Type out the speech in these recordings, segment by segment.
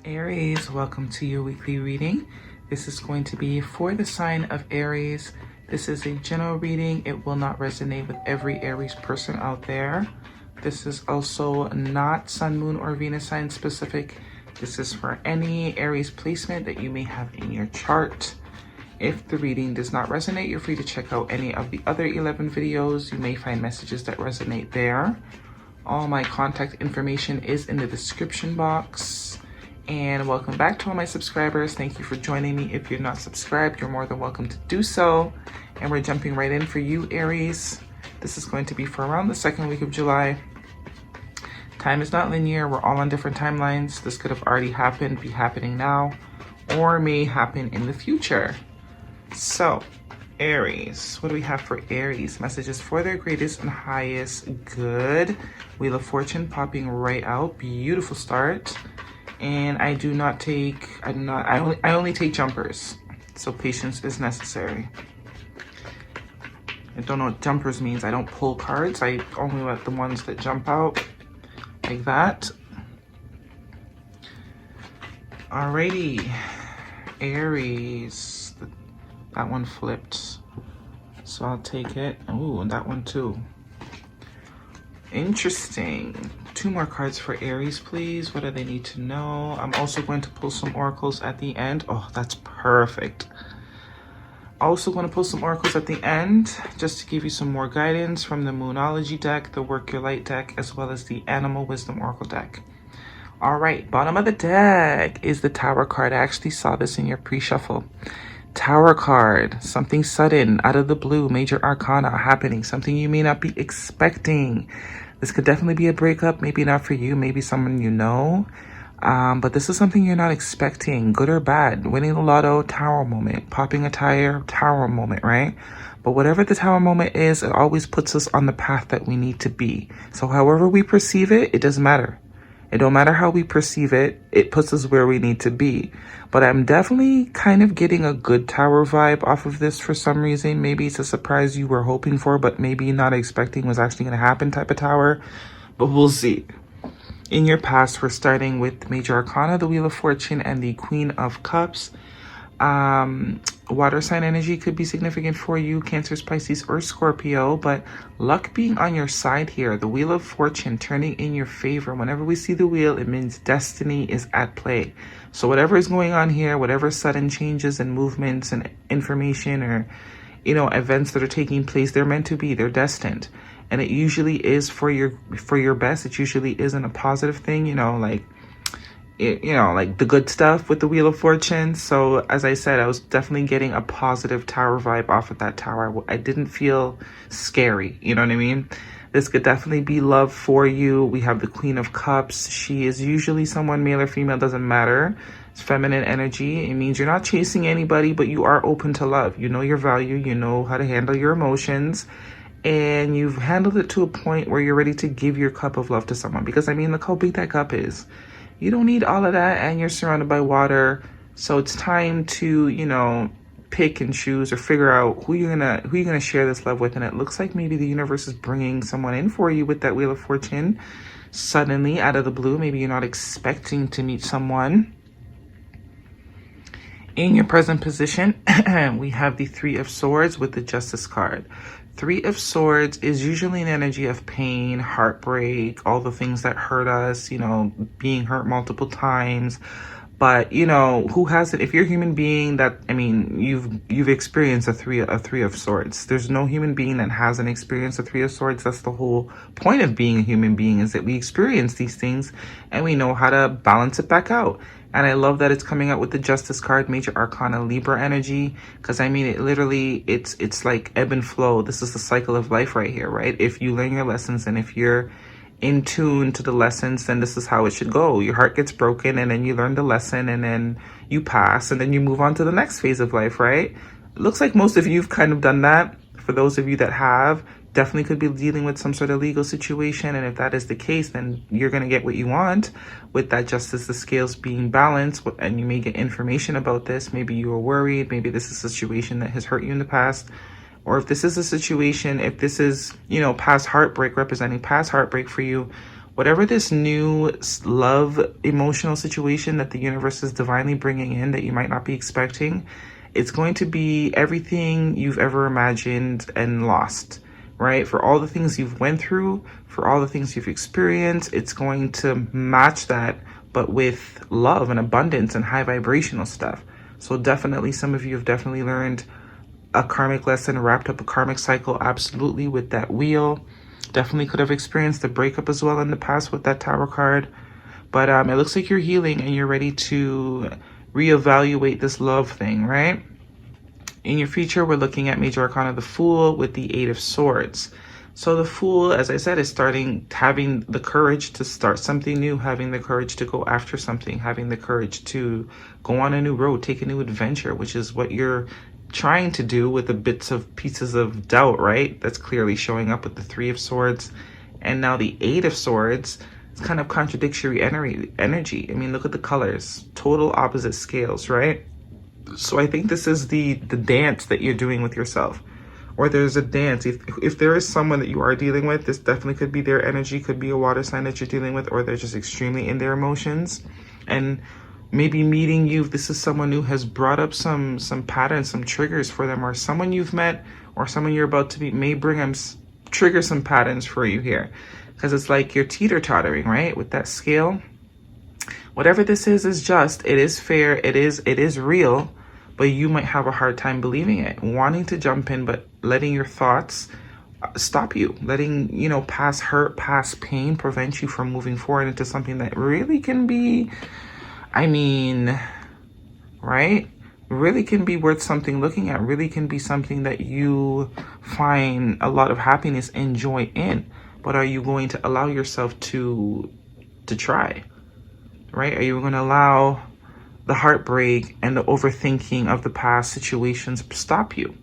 Aries, welcome to your weekly reading. This is going to be for the sign of Aries. This is a general reading. It will not resonate with every Aries person out there. This is also not Sun, Moon, or Venus sign specific. This is for any Aries placement that you may have in your chart. If the reading does not resonate, you're free to check out any of the other 11 videos. You may find messages that resonate there. All my contact information is in the description box. And welcome back to all my subscribers. Thank you for joining me. If you're not subscribed, you're more than welcome to do so. And we're jumping right in for you, Aries. This is going to be for around the second week of July. Time is not linear. We're all on different timelines. This could have already happened, be happening now, or may happen in the future. So, Aries, what do we have for Aries? Messages for their greatest and highest good. Wheel of Fortune popping right out. Beautiful start. And I only take jumpers. So patience is necessary. I don't know what jumpers means. I don't pull cards. I only let the ones that jump out like that. Alrighty, Aries. That one flipped, so I'll take it. Ooh, and that one too. Interesting. Two more cards for Aries, please. What do they need to know? I'm also going to pull some oracles at the end. Oh, that's perfect. Also going to pull some oracles at the end, just to give you some more guidance from the Moonology deck, the Work Your Light deck, as well as the Animal Wisdom Oracle deck. All right, bottom of the deck is the Tower card. I actually saw this in your pre-shuffle. Tower card, something sudden, out of the blue, major arcana happening, something you may not be expecting. This could definitely be a breakup, maybe not for you, maybe someone you know. But this is something you're not expecting, good or bad. Winning the lotto, tower moment. Popping a tire, tower moment, right? But whatever the tower moment is, it always puts us on the path that we need to be. So however we perceive it, it doesn't matter. It don't matter how we perceive it, it puts us where we need to be. But I'm definitely kind of getting a good tower vibe off of this for some reason. Maybe it's a surprise you were hoping for, but maybe not expecting was actually going to happen type of tower. But we'll see. In your past, we're starting with Major Arcana, the Wheel of Fortune, and the Queen of Cups. Water sign energy could be significant for you, Cancer, Pisces, or Scorpio, but luck being on your side here, the Wheel of Fortune turning in your favor. Whenever we see the wheel, it means destiny is at play. So whatever is going on here, whatever sudden changes and movements and information or, events that are taking place, they're meant to be, they're destined. And it usually is for your best. It usually isn't a positive thing, like the good stuff with the Wheel of Fortune. So as I said, I was definitely getting a positive tower vibe off of that tower. I didn't feel scary, you know what I mean? This could definitely be love for you. We have the Queen of Cups. She is usually someone, male or female, doesn't matter. It's feminine energy. It means you're not chasing anybody, but you are open to love. You know your value. You know how to handle your emotions. And you've handled it to a point where you're ready to give your cup of love to someone. Because, look how big that cup is. You don't need all of that, and you're surrounded by water. So it's time to, pick and choose or figure out who you're gonna share this love with. And it looks like maybe the universe is bringing someone in for you with that Wheel of Fortune suddenly out of the blue. Maybe you're not expecting to meet someone. In your present position, we have the Three of Swords with the Justice card. Three of Swords is usually an energy of pain, heartbreak, all the things that hurt us, being hurt multiple times. But, who hasn't? If you're a human being you've experienced a three of Swords. There's no human being that hasn't experienced a Three of Swords. That's the whole point of being a human being, is that we experience these things and we know how to balance it back out. And I love that it's coming out with the Justice card, Major Arcana, Libra energy, because it literally, it's like ebb and flow. This is the cycle of life right here, right? If you learn your lessons and if you're in tune to the lessons, then this is how it should go. Your heart gets broken and then you learn the lesson and then you pass and then you move on to the next phase of life, right? It looks like most of you've kind of done that. For those of you that have, definitely could be dealing with some sort of legal situation. And if that is the case, then you're going to get what you want with that justice, the scales being balanced. And you may get information about this. Maybe you were worried. Maybe this is a situation that has hurt you in the past. Or if this is a situation, if this is, past heartbreak, representing past heartbreak for you, whatever this new love emotional situation that the universe is divinely bringing in that you might not be expecting, it's going to be everything you've ever imagined and lost, right? For all the things you've went through, for all the things you've experienced, it's going to match that, but with love and abundance and high vibrational stuff. So definitely, some of you have definitely learned a karmic lesson, wrapped up a karmic cycle, absolutely, with that wheel. Definitely could have experienced a breakup as well in the past with that Tower card. But it looks like you're healing and you're ready to reevaluate this love thing, right? In your future, we're looking at Major Arcana, the Fool, with the Eight of Swords. So the Fool, as I said, is having the courage to start something new, having the courage to go after something, having the courage to go on a new road, take a new adventure, which is what you're trying to do with the pieces of doubt, right? That's clearly showing up with the Three of Swords. And now the Eight of Swords. It's kind of contradictory energy. I mean, look at the colors. Total opposite scales, right? So I think this is the dance that you're doing with yourself. Or there's a dance. If there is someone that you are dealing with, this definitely could be their energy, could be a water sign that you're dealing with, or they're just extremely in their emotions. And maybe meeting you, this is someone who has brought up some patterns, some triggers for them, or someone you've met or someone you're about to meet may trigger some patterns for you here. Because it's like you're teeter-tottering, right? With that scale. Whatever this is just, it is fair, it is real, but you might have a hard time believing it, wanting to jump in, but letting your thoughts stop you, letting, past hurt, past pain prevent you from moving forward into something that really can be, right? Really can be worth something looking at, really can be something that you find a lot of happiness and joy in. But are you going to allow yourself to try, right? Are you going to allow the heartbreak and the overthinking of the past situations stop you?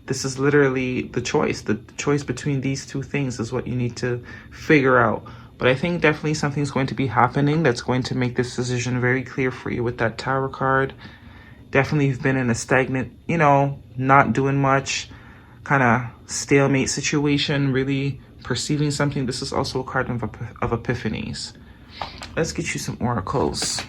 This is literally the choice. The choice between these two things is what you need to figure out. But I think definitely something's going to be happening that's going to make this decision very clear for you with that Tower card. Definitely you've been in a stagnant, not doing much, kind of stalemate situation, really perceiving something. This is also a card of epiphanies. Let's get you some oracles.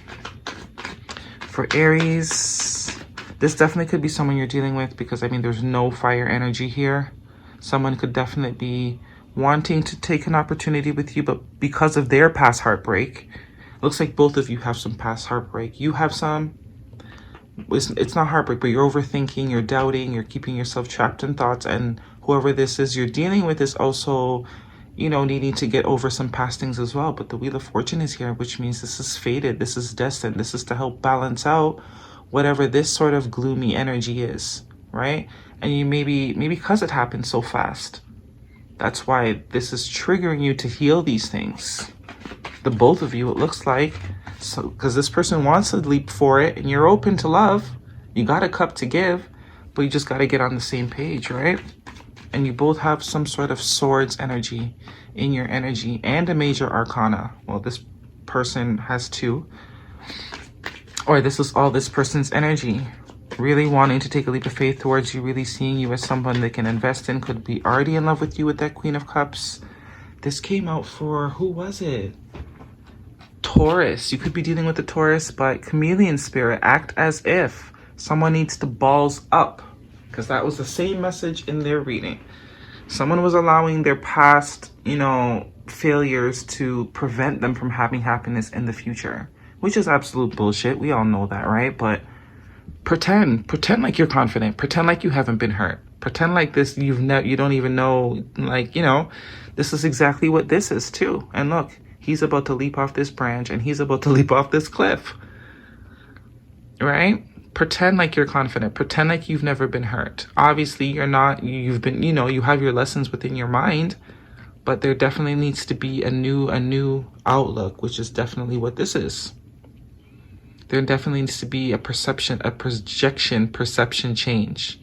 For Aries, this definitely could be someone you're dealing with, because there's no fire energy here. Someone could definitely be wanting to take an opportunity with you, but because of their past heartbreak, looks like both of you have some past heartbreak. You have some, it's not heartbreak, but you're overthinking, you're doubting, you're keeping yourself trapped in thoughts, and whoever this is you're dealing with is also, needing to get over some past things as well. But the Wheel of Fortune is here, which means this is fated, this is destined, this is to help balance out whatever this sort of gloomy energy is, right? And you maybe because it happened so fast, that's why this is triggering you to heal these things. The both of you, it looks like. So, because this person wants to leap for it and you're open to love. You got a cup to give, but you just got to get on the same page, right? And you both have some sort of swords energy in your energy and a Major Arcana. Well, this person has two. Or this is all this person's energy. Really wanting to take a leap of faith towards you, really seeing you as someone they can invest in, could be already in love with you with that Queen of Cups. This came out for, who was it? Taurus. You could be dealing with the Taurus, but chameleon spirit, act as if someone needs to balls up, because that was the same message in their reading. Someone was allowing their past, failures to prevent them from having happiness in the future, which is absolute bullshit. We all know that, right? But pretend like you're confident, pretend like you haven't been hurt, pretend like this you don't even know, this is exactly what this is too. And look, he's about to leap off this branch and he's about to leap off this cliff, right? Pretend like you're confident, pretend like you've never been hurt. Obviously you're not, you've been, you have your lessons within your mind, but there definitely needs to be a new outlook, which is definitely what this is. There definitely needs to be a perception change.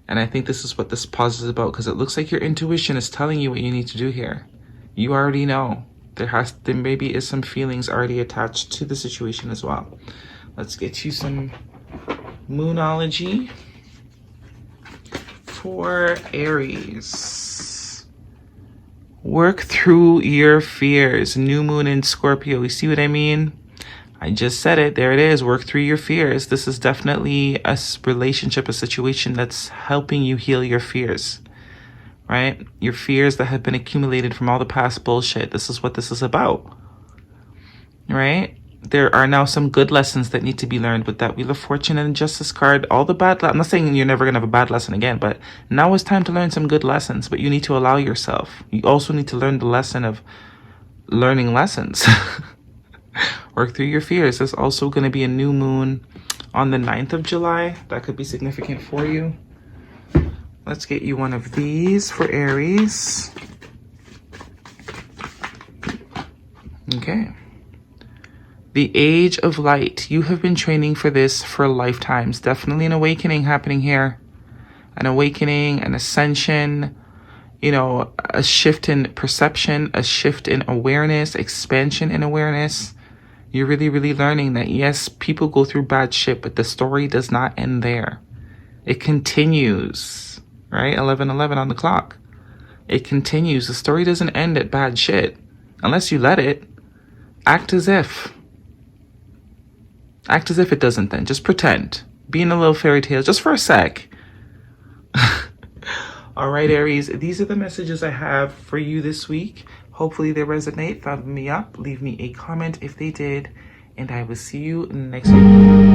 And I think this is what this pause is about, because it looks like your intuition is telling you what you need to do here. You already know. There maybe is some feelings already attached to the situation as well. Let's get you some Moonology for Aries. Work through your fears. New moon in Scorpio. You see what I mean? I just said it. There it is. Work through your fears. This is definitely a relationship, a situation that's helping you heal your fears, right? Your fears that have been accumulated from all the past bullshit. This is what this is about, right? There are now some good lessons that need to be learned with that Wheel of Fortune and Justice card. All the bad, I'm not saying you're never going to have a bad lesson again, but now is time to learn some good lessons, but you need to allow yourself. You also need to learn the lesson of learning lessons. Work through your fears. There's also going to be a new moon on the 9th of July. That could be significant for you. Let's get you one of these for Aries. Okay. The Age of Light. You have been training for this for lifetimes. Definitely an awakening happening here. An awakening, an ascension, you know, a shift in perception, a shift in awareness, expansion in awareness. You're really, really learning that, yes, people go through bad shit, but the story does not end there. It continues, right? 11:11 on the clock. It continues. The story doesn't end at bad shit unless you let it. Act as if. Act as if it doesn't then. Just pretend. Be in a little fairy tale just for a sec. All right, Aries, these are the messages I have for you this week. Hopefully they resonate. Thumb me up. Leave me a comment if they did. And I will see you next week.